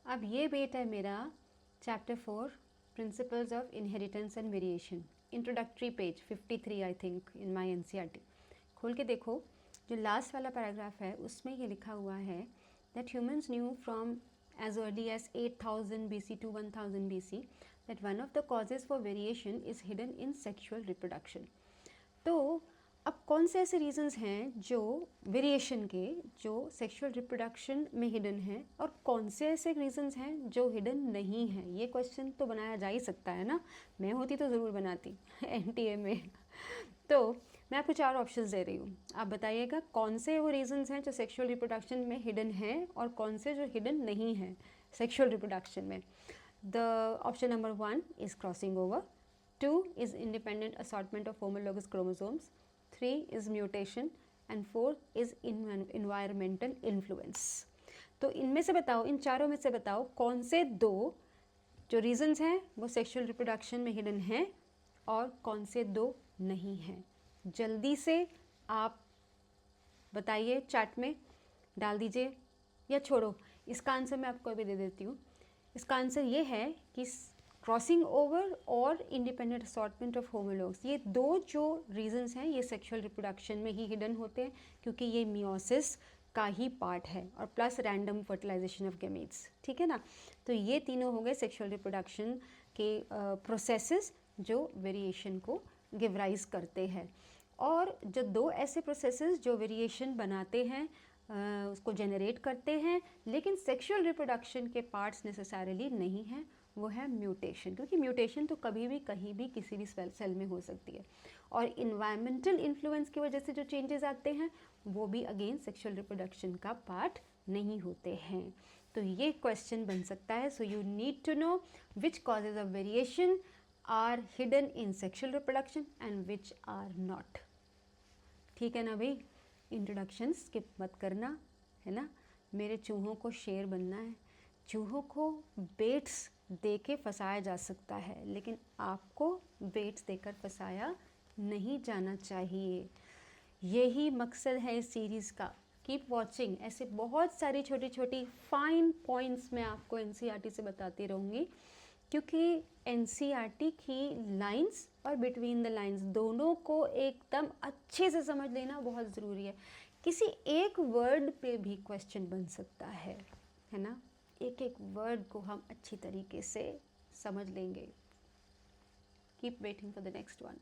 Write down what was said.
अब ये बेट है मेरा chapter 4 principles of inheritance and variation, introductory page 53 I think in my NCERT. खोल के देखो, जो लास्ट वाला पैराग्राफ है उसमें ये लिखा हुआ है that humans new from as early as 8000 BC to 1000 BC that one of the causes for variation is hidden in sexual reproduction। तो अब कौन से ऐसे रीजंस हैं जो वेरिएशन के जो सेक्सुअल रिप्रोडक्शन में हिडन हैं और कौन से ऐसे रीजंस हैं जो हिडन नहीं हैं? ये क्वेश्चन तो बनाया जा ही सकता है ना, मैं होती तो ज़रूर बनाती एनटीए में। तो मैं आपको 4 ऑप्शंस दे रही हूँ, आप बताइएगा कौन से वो रीजंस हैं जो सेक्सुअल रिप्रोडक्शन में हिडन हैं और कौन से जो हिडन नहीं हैं सेक्सुअल रिप्रोडक्शन में। The option number 1 is crossing over, 2 is independent assortment of homologous chromosomes, 3 is mutation and 4 is environmental influence। तो इनमें से बताओ, इन चारों में से बताओ कौन से 2 जो रीजंस हैं वो सेक्सुअल रिप्रोडक्शन में हिडन हैं और कौन से 2 नहीं हैं। जल्दी से आप बताइए, चैट में डाल दीजिए या छोड़ो, इसका आंसर मैं आपको अभी दे देती हूँ। इसका आंसर ये है कि क्रॉसिंग ओवर और इंडिपेंडेंट असॉर्टमेंट ऑफ होमोलॉग्स, ये 2 जो रीजंस हैं ये सेक्सुअल रिप्रोडक्शन में ही हिडन होते हैं क्योंकि ये मियोसिस का ही पार्ट है और plus random fertilisation of gametes, ठीक है ना। तो ये तीनों हो गए सेक्सुअल रिप्रोडक्शन के प्रोसेसेस जो वेरिएशन को गिव राइज करते हैं। और जो 2 ऐसे प्रोसेसेस जो वेरिएशन बनाते हैं उसको जनरेट करते हैं लेकिन सेक्सुअल रिप्रोडक्शन के पार्ट्स नेसेसरली नहीं हैं, वो है म्यूटेशन, क्योंकि म्यूटेशन तो कभी भी कहीं भी किसी भी सेल में हो सकती है। और इन्वायरमेंटल इन्फ्लुएंस की वजह से जो चेंजेस आते हैं वो भी अगेन सेक्सुअल रिप्रोडक्शन का पार्ट नहीं होते हैं। तो ये क्वेश्चन बन सकता है। So you need to know which causes of variation are hidden in sexual reproduction and which are not. ठीक है ना भाई, इंट्रोडक्शन स्किप मत करना, है ना। मेरे चूहों को शेर बनना है। चूहों को बेट्स दे के फंसाया जा सकता है लेकिन आपको बेट्स देकर फंसाया नहीं जाना चाहिए। यही मकसद है इस सीरीज़ का। कीप वॉचिंग, ऐसे बहुत सारी छोटी छोटी फाइन पॉइंट्स मैं आपको एनसीईआरटी से बताती रहूँगी क्योंकि एनसीईआरटी की लाइंस और बिटवीन द लाइंस दोनों को एकदम अच्छे से समझ लेना बहुत ज़रूरी है। किसी एक वर्ड पे भी क्वेश्चन बन सकता है ना। एक एक वर्ड को हम अच्छी तरीके से समझ लेंगे। Keep waiting for the next one.